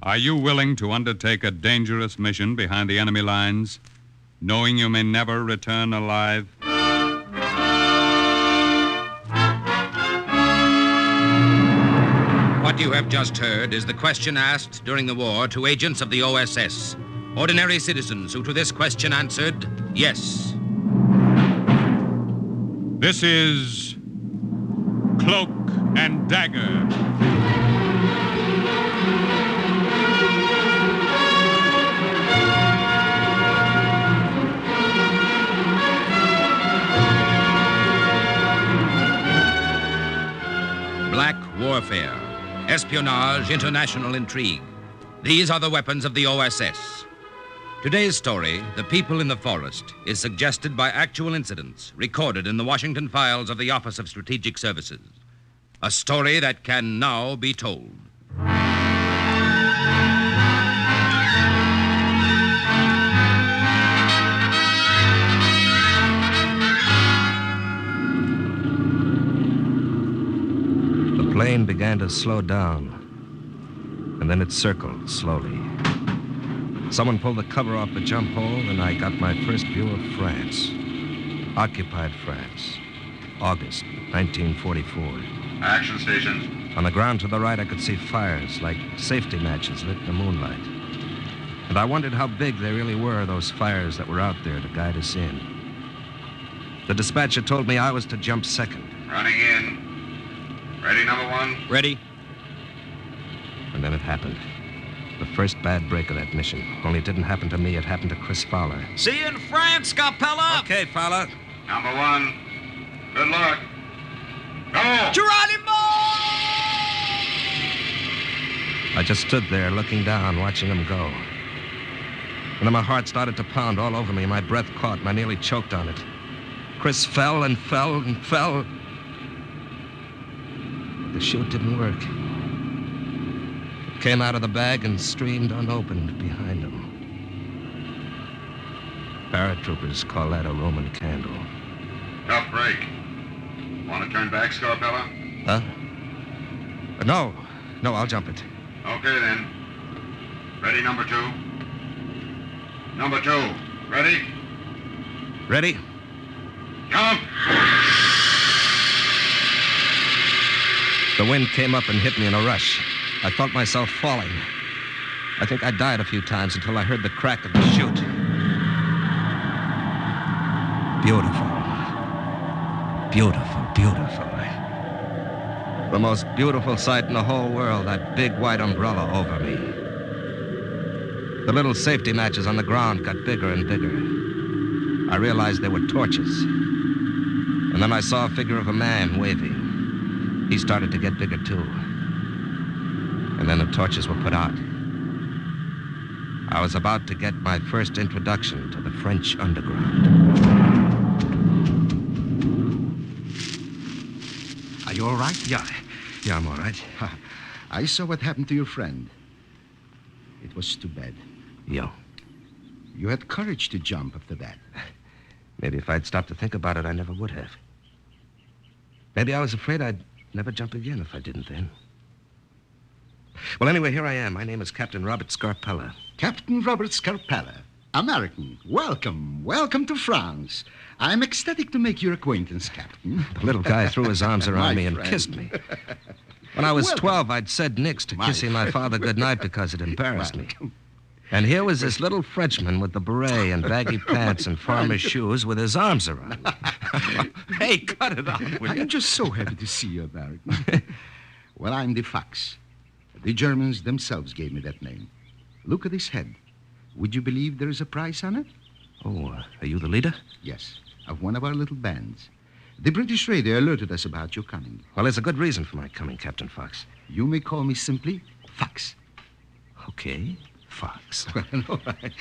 Are you willing to undertake a dangerous mission behind the enemy lines, knowing you may never return alive? What you have just heard is the question asked during the war to agents of the OSS. Ordinary citizens who to this question answered, yes. This is Cloak and Dagger. Black warfare, espionage, international intrigue. These are the weapons of the OSS. Today's story, The People in the Forest, is suggested by actual incidents recorded in the Washington files of the Office of Strategic Services. A story that can now be told. The plane began to slow down, and then it circled slowly. Someone pulled the cover off the jump hole, and I got my first view of France. Occupied France. August 1944. Action stations. On the ground to the right, I could see fires like safety matches lit in the moonlight. And I wondered how big they really were, those fires that were out there to guide us in. The dispatcher told me I was to jump second. Running in. Ready, number one? Ready? And then it happened. The first bad break of that mission. Only it didn't happen to me, it happened to Chris Fowler. See you in France, Capella! Okay, Fowler. Number one. Good luck. Go! Geronimo! I just stood there looking down, watching him go. And then my heart started to pound all over me. My breath caught, and I nearly choked on it. Chris fell and fell and fell. But the chute didn't work. It came out of the bag and streamed unopened behind him. Paratroopers call that a Roman candle. Tough break. Want to turn back, Scarpella? Huh? No, I'll jump it. Okay, then. Ready, number two? Number two. Ready? Ready? Come! The wind came up and hit me in a rush. I felt myself falling. I think I died a few times until I heard the crack of the chute. Beautiful. Beautiful, beautiful. The most beautiful sight in the whole world, that big white umbrella over me. The little safety matches on the ground got bigger and bigger. I realized they were torches. And then I saw a figure of a man waving. He started to get bigger, too. And then the torches were put out. I was about to get my first introduction to the French underground. Are you all right? Yeah, I'm all right. I saw what happened to your friend. It was too bad. Yeah. You had courage to jump after that. Maybe if I'd stopped to think about it, I never would have. Maybe I was afraid I'd never jump again if I didn't then. Well, anyway, here I am. My name is Captain Robert Scarpella. Captain Robert Scarpella, American. Welcome. Welcome to France. I'm ecstatic to make your acquaintance, Captain. The little guy threw his arms around My me and friend. kissed me. When I was Welcome. 12, I'd said nix to My kissing my friend. father goodnight because it embarrassed me. Welcome. And here was this little Frenchman with the beret and baggy pants and farmer's shoes with his arms around me. Hey, cut it out, will you? I'm just so happy to see you, American. Well, I'm the Fox. The Germans themselves gave me that name. Look at this head. Would you believe there is a price on it? Oh, are you the leader? Yes, of one of our little bands. The British radio alerted us about your coming. Well, there's a good reason for my coming, Captain Fox. You may call me simply Fox. Okay, Fox. Well, all right.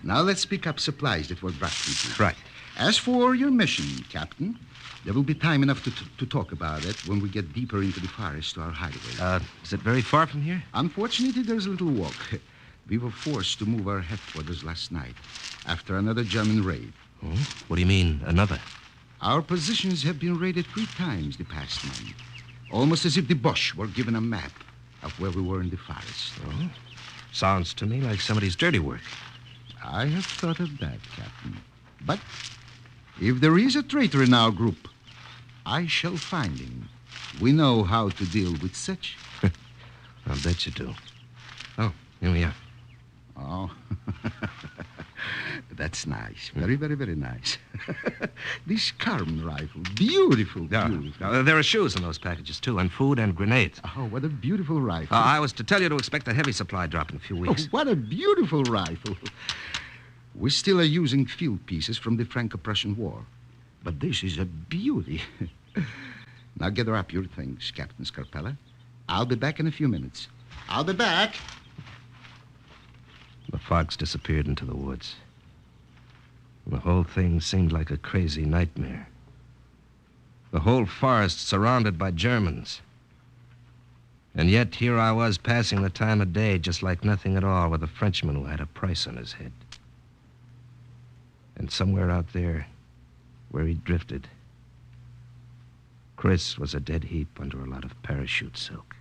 Now let's pick up supplies that were brought to you. Right. As for your mission, Captain, there will be time enough to talk about it when we get deeper into the forest to our hideaway. Is it very far from here? Unfortunately, there's a little walk. We were forced to move our headquarters last night after another German raid. Oh, what do you mean, another? Our positions have been raided 3 times the past month, almost as if the Boche were given a map of where we were in the forest. Oh? Sounds to me like somebody's dirty work. I have thought of that, Captain. But if there is a traitor in our group, I shall find him. We know how to deal with such. I'll bet you do. Oh, here we are. Oh, that's nice. Very, very, very nice. This Carmen rifle, beautiful, Yeah. beautiful. There are shoes in those packages, too, and food and grenades. Oh, what a beautiful rifle. I was to tell you to expect a heavy supply drop in a few Oh, weeks. what a beautiful rifle. We still are using field pieces from the Franco-Prussian War. But this is a beauty. Now gather up your things, Captain Scarpella. I'll be back in a few minutes. I'll be back. The fox disappeared into the woods. The whole thing seemed like a crazy nightmare. The whole forest surrounded by Germans. And yet here I was passing the time of day just like nothing at all with a Frenchman who had a price on his head. And somewhere out there, where he drifted, Chris was a dead heap under a lot of parachute silk.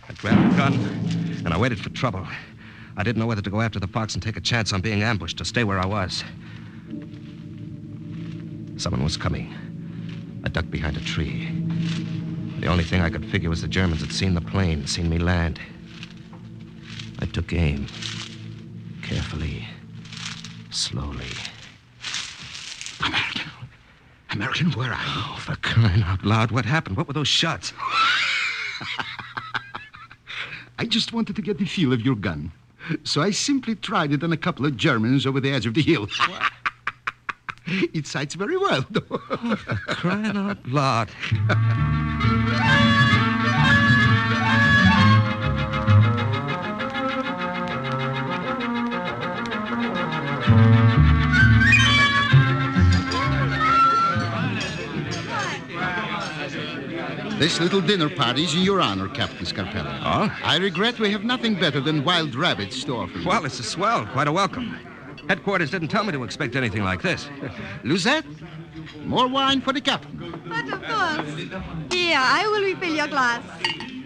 I grabbed a gun, and I waited for trouble. I didn't know whether to go after the fox and take a chance on being ambushed or stay where I was. Someone was coming. I ducked behind a tree. The only thing I could figure was the Germans had seen the plane, seen me land. I took aim. Carefully. Slowly. American, where are you? Oh, for crying out loud, what happened? What were those shots? I just wanted to get the feel of your gun. So I simply tried it on a couple of Germans over the edge of the hill. It sights very well, though. Oh, for crying out loud. This little dinner party's in your honor, Captain Scarpella. Oh? I regret we have nothing better than wild rabbits to offer you. Well, this is swell. Quite a welcome. Headquarters didn't tell me to expect anything like this. Luzette, more wine for the captain. But of course. Here, I will refill your glass.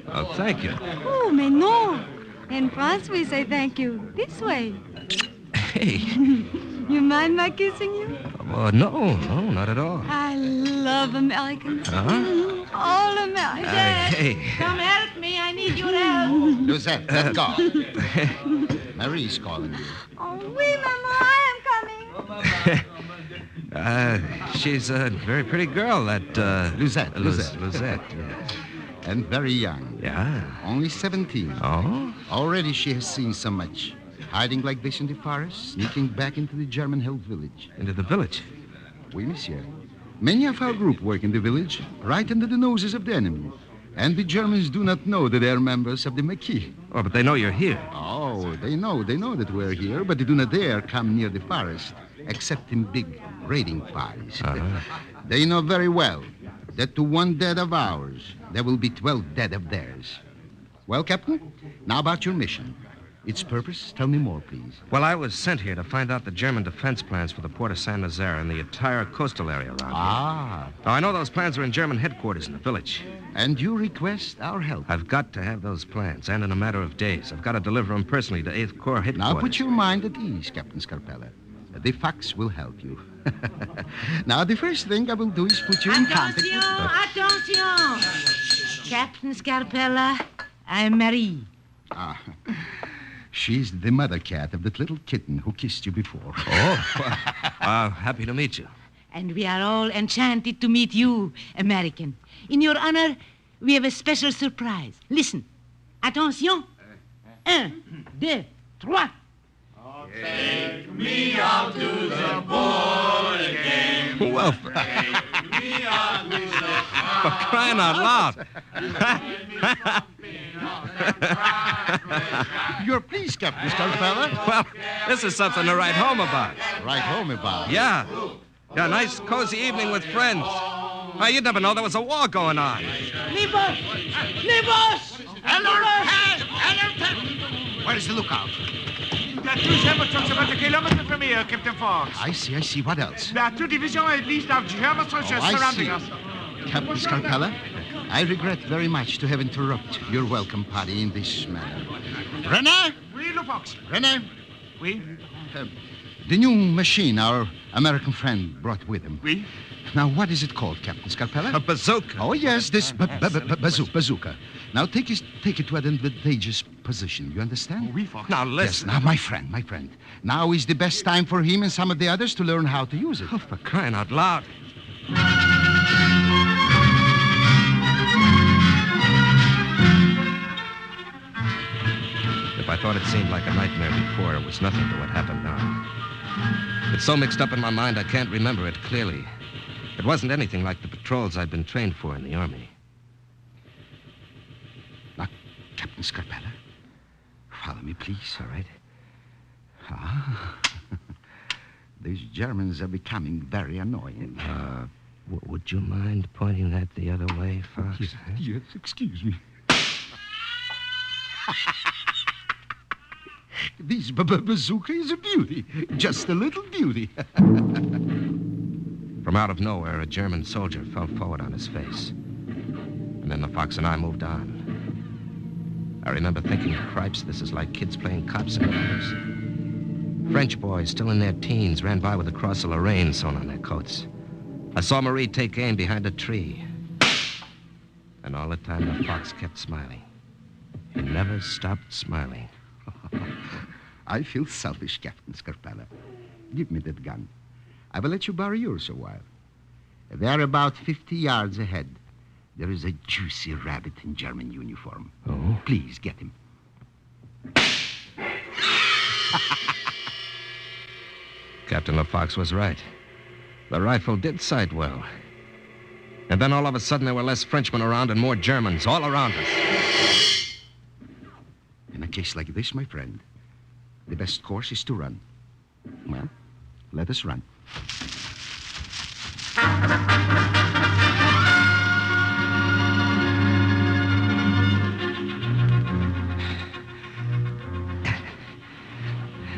Oh, thank you. Oh, mais non. In France, we say thank you this way. Hey. You mind my kissing you? Oh, no, not at all. I love Americans. Huh? All Americans. Hey. Come help me. I need your help. Luzette, let go. Marie's calling you. Oh, oui, Maman, I am coming. She's a very pretty girl, that, Luzette. Luzette, yes. And very young. Yeah. Only 17. Oh? Already she has seen so much. Hiding like this in the forest, sneaking back into the German-held village. Into the village? Oui, monsieur. Many of our group work in the village, right under the noses of the enemy. And the Germans do not know that they are members of the Maquis. Oh, but they know you're here. Oh, they know that we're here, but they do not dare come near the forest, except in big raiding parties. They know very well that to one dead of ours, there will be 12 dead of theirs. Well, Captain, now about your mission. Its purpose? Tell me more, please. Well, I was sent here to find out the German defense plans for the port of San Nazaire and the entire coastal area around here. Now, I know those plans are in German headquarters in the village. And you request our help. I've got to have those plans, and in a matter of days. I've got to deliver them personally to 8th Corps headquarters. Now put your mind at ease, Captain Scarpella. The fox will help you. Now, the first thing I will do is put you in contact with... Attention! Captain Scarpella, I'm Marie. She's the mother cat of that little kitten who kissed you before. Oh, well, happy to meet you. And we are all enchanted to meet you, American. In your honor, we have a special surprise. Listen. Attention. 1, 2, 3. Take me out to the bowling game. Well, Take me out to the for crying out loud. You're pleased, Captain Scarpella? Well, this is something to write home about. Right home about. Yeah. Yeah, nice, cozy evening with friends. Well, you'd never know there was a war going on. Libos! Libos! Alert! Where's the lookout? There are 2 German trucks about a kilometer from here, Captain Fox. I see. What else? There are 2 divisions at least of German soldiers I surrounding see. us. Captain Scarpella, I regret very much to have interrupted your welcome party in this manner. René? Oui, le Fox. René? Oui. The new machine our American friend brought with him. Oui. Now, what is it called, Captain Scarpella? A bazooka. Oh, yes, this bazooka. Now, take it to an advantageous position. You understand? Oui, Fox. Now, Yes, listen. now, my friend. Now is the best time for him and some of the others to learn how to use it. Oh, for crying out loud. If I thought it seemed like a nightmare before, it was nothing to what happened now. It's so mixed up in my mind, I can't remember it clearly. It wasn't anything like the patrols I'd been trained for in the Army. Now, Captain Scarpella, follow me, please. All right. Ah, these Germans are becoming very annoying. Would you mind pointing that the other way, Fox? Yes, excuse me. This bazooka is a beauty. Just a little beauty. From out of nowhere, a German soldier fell forward on his face. And then the Fox and I moved on. I remember thinking, cripes, this is like kids playing cops and robbers. French boys, still in their teens, ran by with the cross of Lorraine sewn on their coats. I saw Marie take aim behind a tree. And all the time, the Fox kept smiling. He never stopped smiling. I feel selfish, Captain Scarpella. Give me that gun. I will let you borrow yours a while. There, about 50 yards ahead, there is a juicy rabbit in German uniform. Oh? Please, get him. Captain LaFox was right. The rifle did sight well. And then all of a sudden, there were less Frenchmen around and more Germans all around us. In a case like this, my friend, the best course is to run. Well, let us run.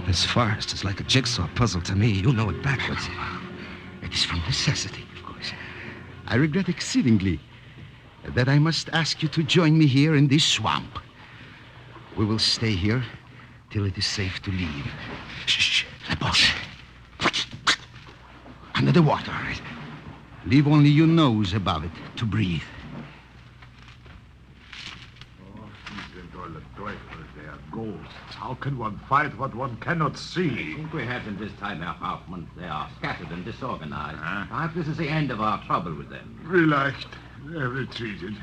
This forest is like a jigsaw puzzle to me. You know it backwards. It is from necessity, of course. I regret exceedingly that I must ask you to join me here in this swamp. We will stay here till it is safe to leave. Shh, la poche. Under the water. Leave only your nose above it to breathe. They are ghosts. How can one fight what one cannot see? I think we have them this time, Herr Hauptmann. They are scattered and disorganized. Perhaps this is the end of our trouble with them. Relaxed. They have retreated.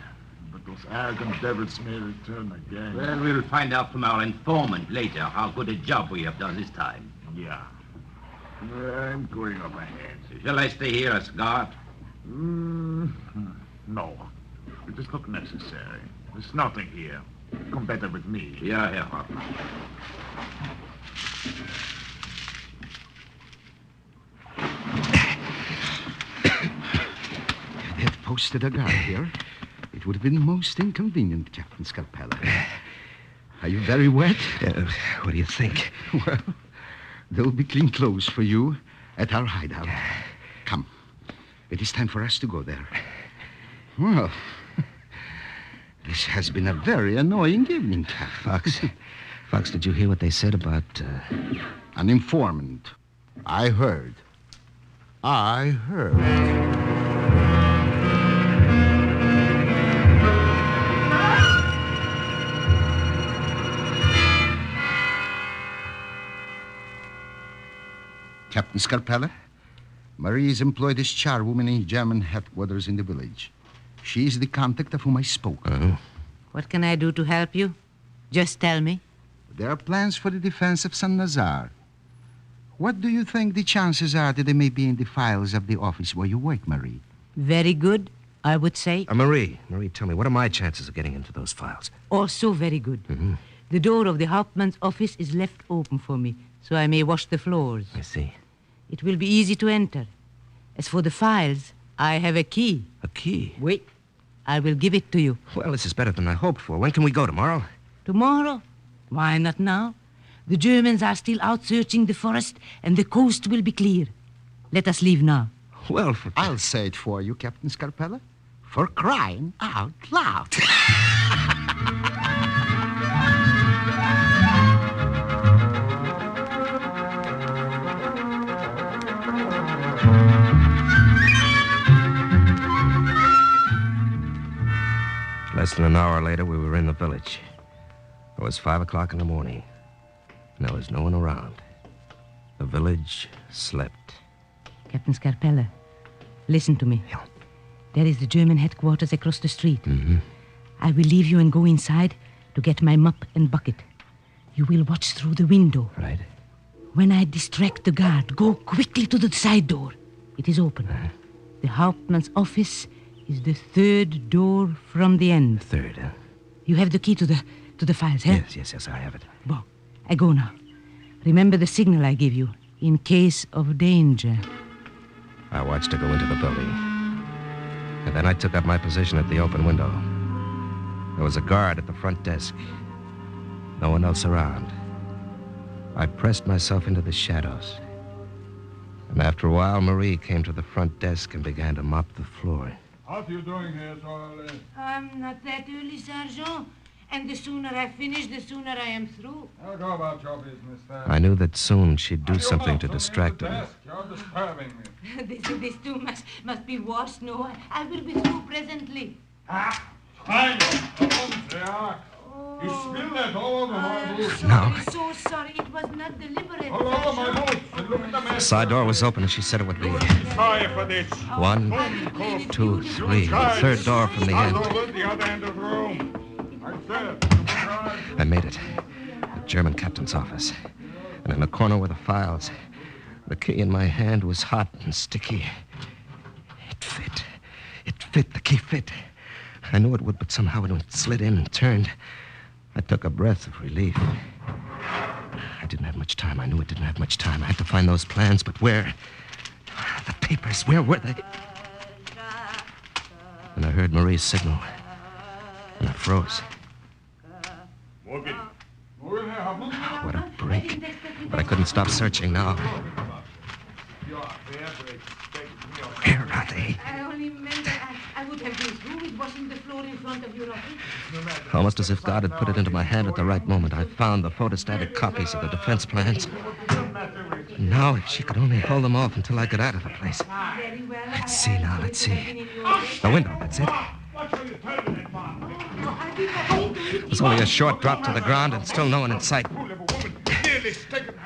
But those arrogant devils may return again. Well, we'll find out from our informant later how good a job we have done this time. Yeah. I'm going up ahead. Shall I stay here as guard? No. It is not necessary. There's nothing here. Come better with me. Yeah, Herr Hauptmann. They had posted a guard here. It would have been most inconvenient, Captain Scarpella. Are you very wet? What do you think? Well, there will be clean clothes for you at our hideout. Come. It is time for us to go there. Well, this has been a very annoying evening, Captain. Fox, did you hear what they said about... An informant. I heard. Captain Scarpella, Marie is employed as charwoman in German headquarters in the village. She is the contact of whom I spoke. What can I do to help you? Just tell me. There are plans for the defense of Saint-Lazare. What do you think the chances are that they may be in the files of the office where you work, Marie? Very good, I would say. Marie, tell me, what are my chances of getting into those files? Also very good. The door of the Hauptmann's office is left open for me, so I may wash the floors. I see. It will be easy to enter. As for the files, I have a key. A key? Wait. I will give it to you. Well, this is better than I hoped for. When can we go, tomorrow? Tomorrow? Why not now? The Germans are still out searching the forest, and the coast will be clear. Let us leave now. Well, I'll say it for you, Captain Scarpella. For crying out loud. Less than an hour later, we were in the village. It was 5 o'clock in the morning, and there was no one around. The village slept. Captain Scarpella, listen to me. Yeah. There is the German headquarters across the street. Mm-hmm. I will leave you and go inside to get my mop and bucket. You will watch through the window. Right. When I distract the guard, go quickly to the side door. It is open. The Hauptmann's office is the third door from the end. Third, huh? You have the key to the files, eh? Yes, I have it. Bon, I go now. Remember the signal I give you, in case of danger. I watched her go into the building. And then I took up my position at the open window. There was a guard at the front desk. No one else around. I pressed myself into the shadows. And after a while, Marie came to the front desk and began to mop the floor. What are you doing here so early? I'm not that early, Sergeant. And the sooner I finish, the sooner I am through. Now go about your business, then. I knew that soon she'd do something to distract her. You're disturbing me. This too must be washed. No, I will be through presently. Fine. You spilled that all over my boots. No. So sorry. It was not deliberate. All over my boots. And look at the The mess. side door was open and she said it would be. Sorry for this. 1, 2, 3. The third door from the Start end. over the other end of the room. I said. I made it. The German captain's office. And in the corner were the files. The key in my hand was hot and sticky. It fit. It fit. The key fit. I knew it would, but somehow when it slid in and turned, I took a breath of relief. I didn't have much time. I knew it didn't have much time. I had to find those plans, but where? The papers, where were they? And I heard Marie's signal. And I froze. What a break. But I couldn't stop searching now. Where are they? I only meant that I would have been through with washing the floor in front of your office. Almost as if God had put it into my hand at the right moment, I found the photostatic copies of the defense plans. And now, if she could only hold them off until I got out of the place. Very well. Let's see now, let's see. The window, that's it. It was only a short drop to the ground and still no one in sight.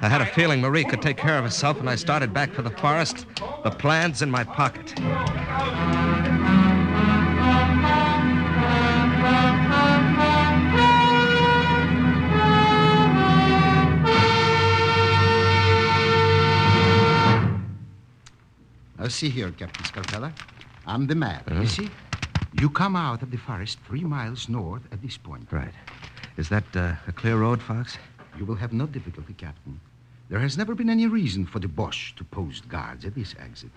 I had a feeling Marie could take care of herself, and I started back for the forest, the plans in my pocket. Now, see here, Captain Scarpella. I'm the map. You see? You come out of the forest 3 miles north at this point. Right. Is that a clear road, Fox? You will have no difficulty, Captain. There has never been any reason for the Boche to post guards at this exit.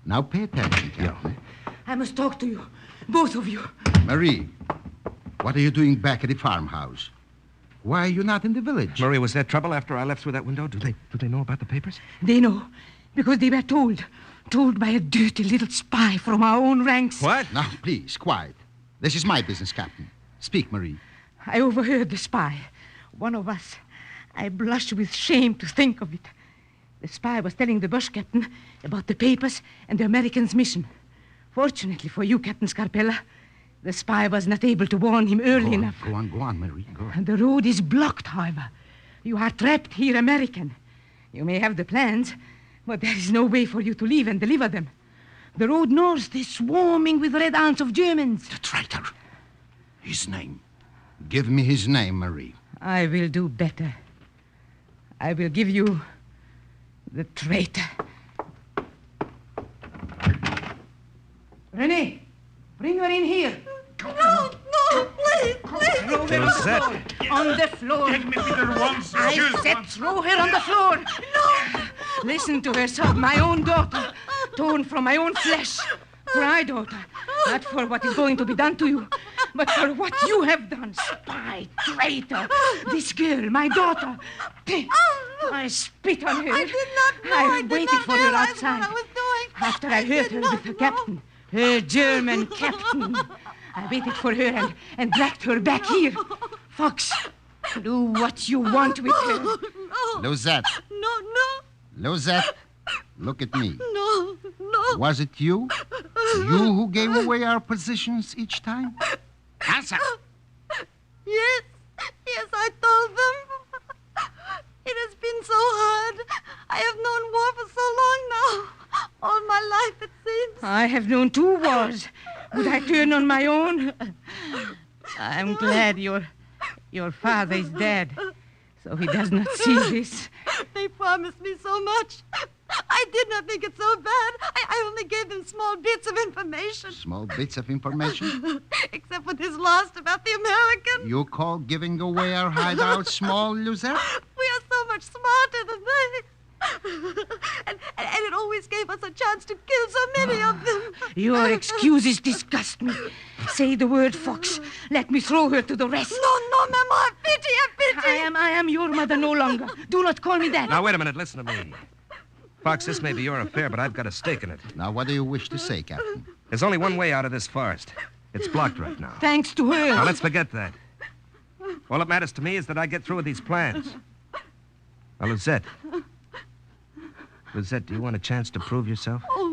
Now pay attention, Captain. I must talk to you. Both of you. Marie, what are you doing back at the farmhouse? Why are you not in the village? Marie, was there trouble after I left through that window? Do they know about the papers? They know, because they were told. Told by a dirty little spy from our own ranks. What? Now, please, quiet. This is my business, Captain. Speak, Marie. I overheard the spy. One of us. I blush with shame to think of it. The spy was telling the Boche captain about the papers and the Americans' mission. Fortunately for you, Captain Scarpella, the spy was not able to warn him early enough. Go on, Marie. Go on. And the road is blocked, however. You are trapped here, American. You may have the plans, but there is no way for you to leave and deliver them. The road north is swarming with red ants of Germans. The traitor. His name. Give me his name, Marie. I will do better. I will give you the traitor. René, bring her in here. No, please. Throw her on the floor. Get me with her once. I said throw her on the floor. No. Listen to her sob, my own daughter, torn from my own flesh. Cry, daughter, not for what is going to be done to you, but for what you have done. Spy, traitor. This girl, my daughter. I spit on her. I did not know. I waited for her outside. What I was doing. After I hurt her with the captain. Her German captain. I waited for her and dragged her back here. Fox, do what you want with her. No. Losette. No. Losette, look at me. No. Was it you? You who gave away our positions each time? Answer. Yes, I told them. It has been so hard. I have known war for so long now. All my life, it seems. I have known 2 wars. Would I turn on my own? I'm glad your father is dead, so he does not see this. They promised me so much. I did not think it so bad. I only gave them small bits of information. Small bits of information? Except for this last about the American. You call giving away our hideout small, Luzette? We are so much smarter than they. and it always gave us a chance to kill so many of them. Your excuses disgust me. Say the word, Fox. Let me throw her to the rest. No, Mama. Pity. I am your mother no longer. Do not call me that. Now, wait a minute. Listen to me. Fox, this may be your affair, but I've got a stake in it. Now, what do you wish to say, Captain? There's only one way out of this forest. It's blocked right now. Thanks to her. Now, let's forget that. All that matters to me is that I get through with these plans. Now, Lizette, do you want a chance to prove yourself? Oh,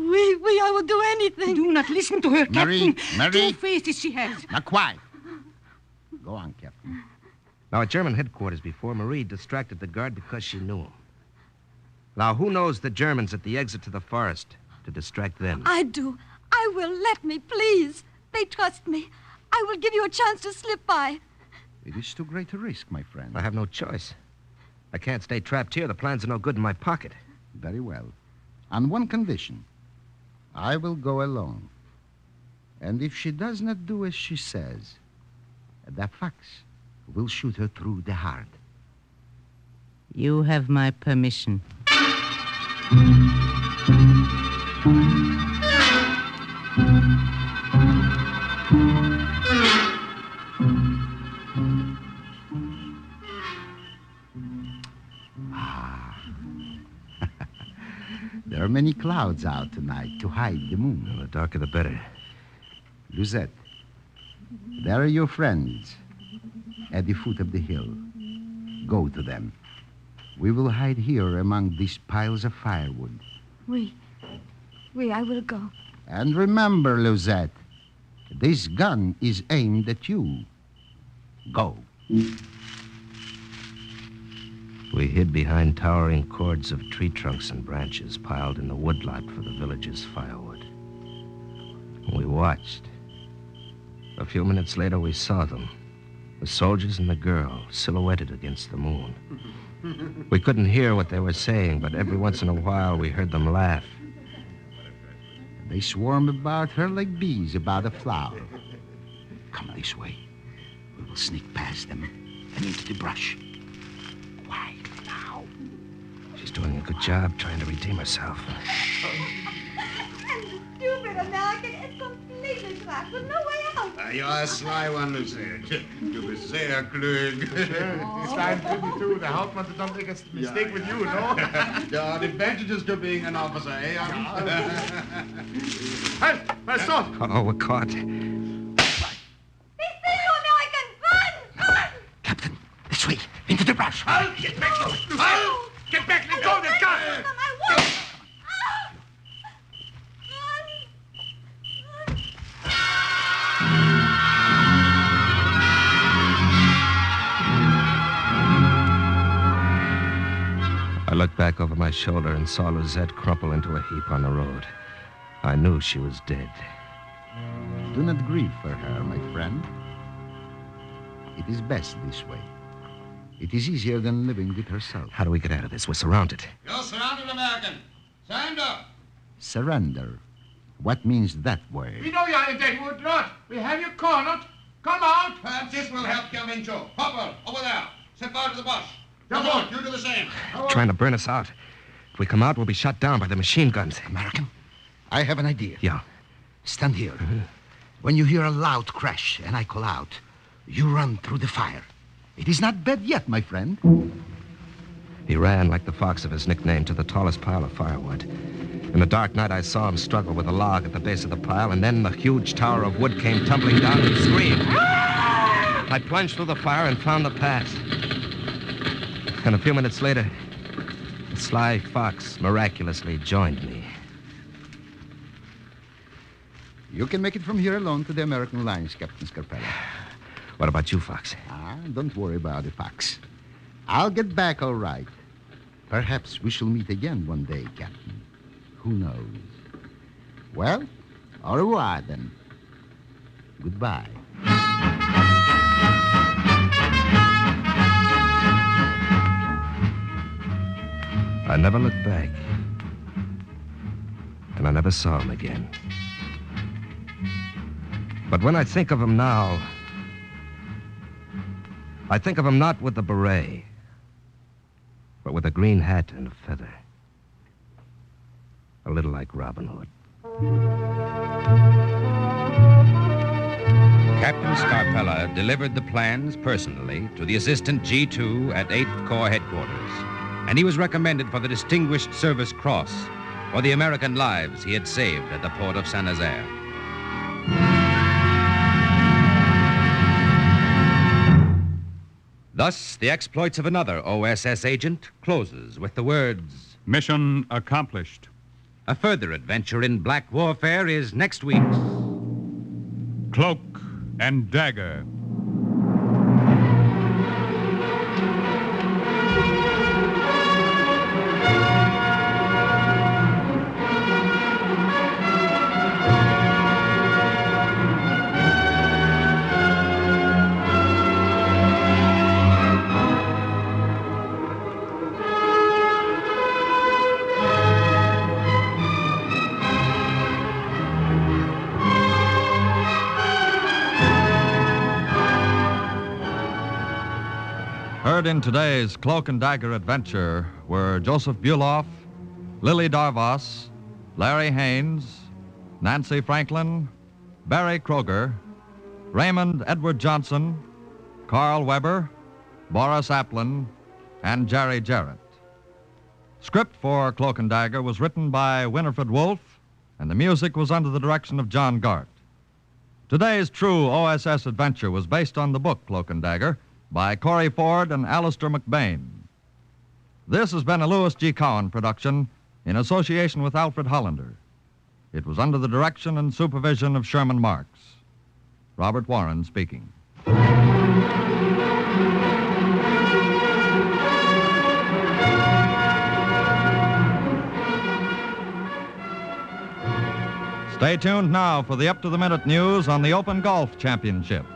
I will do anything. Do not listen to her, Captain. Marie. 2 faces she has. Now, quiet. Go on, Captain. Now, at German headquarters before, Marie distracted the guard because she knew him. Now, who knows the Germans at the exit to the forest to distract them? I do. I will. Let me, please. They trust me. I will give you a chance to slip by. It is too great a risk, my friend. I have no choice. I can't stay trapped here. The plans are no good in my pocket. Very well. On one condition. I will go alone. And if she does not do as she says, the fox will shoot her through the heart. You have my permission. There are many clouds out tonight to hide the moon. The darker the better. Luzette, there are your friends at the foot of the hill. Go to them. We will hide here among these piles of firewood. I will go. And remember, Luzette, this gun is aimed at you. Go. We hid behind towering cords of tree trunks and branches piled in the woodlot for the village's firewood. We watched. A few minutes later, we saw them. The soldiers and the girl, silhouetted against the moon. We couldn't hear what they were saying, but every once in a while we heard them laugh. They swarm about her like bees about a flower. Come this way. We will sneak past them and into the brush. Quiet now. She's doing a good job trying to redeem herself. And the stupid American is completely trapped with no way out. You're a sly one, Lucette. Du bist sehr klug. Stein 22, der Hauptmann did not make a mistake with you, no? There are advantages to being an officer, eh? Halt! My sword! Oh, we're caught. They see you, American! Run! Captain, this way, into the brush. Halt! Get back! Halt! Get back! Let go of the gun! I won't! I looked back over my shoulder and saw Lizette crumple into a heap on the road. I knew she was dead. Do not grieve for her, my friend. It is best this way. It is easier than living with herself. How do we get out of this? We're surrounded. You're surrounded, American. Surrender. Surrender. What means that We word? know you are in that wood lot. We have you cornered. Come out. Perhaps this will help your Mincho. Hopper, over there. Step out of the bush. Come Come on. on, you do the same. Trying to burn us out. If we come out, we'll be shot down by the machine guns. American, I have an idea. Yeah. Stand here. When you hear a loud crash and I call out, you run through the fire. It is not bad yet, my friend. He ran, like the fox of his nickname, to the tallest pile of firewood. In the dark night, I saw him struggle with a log at the base of the pile, and then the huge tower of wood came tumbling down and screamed. I plunged through the fire and found the pass. And a few minutes later, the sly fox miraculously joined me. You can make it from here alone to the American lines, Captain Scarpella. What about you, Fox? Don't worry about it, Fox. I'll get back all right. Perhaps we shall meet again one day, Captain. Who knows? Well, au revoir, then. Goodbye. I never looked back. And I never saw him again. But when I think of him now, I think of him not with the beret, but with a green hat and a feather. A little like Robin Hood. Captain Scarpella delivered the plans personally to the Assistant G2 at 8th Corps Headquarters, and he was recommended for the Distinguished Service Cross for the American lives he had saved at the port of Saint-Nazaire. Thus, the exploits of another OSS agent closes with the words, "Mission accomplished." A further adventure in black warfare is next week's Cloak and Dagger. Heard in today's Cloak and Dagger adventure were Joseph Buloff, Lily Darvas, Larry Haynes, Nancy Franklin, Barry Kroger, Raymond Edward Johnson, Carl Weber, Boris Applin, and Jerry Jarrett. Script for Cloak and Dagger was written by Winifred Wolfe, and the music was under the direction of John Gart. Today's true OSS adventure was based on the book Cloak and Dagger by Corey Ford and Alistair McBain. This has been a Louis G. Cowan production in association with Alfred Hollander. It was under the direction and supervision of Sherman Marks. Robert Warren speaking. Stay tuned now for the up-to-the-minute news on the Open Golf Championships.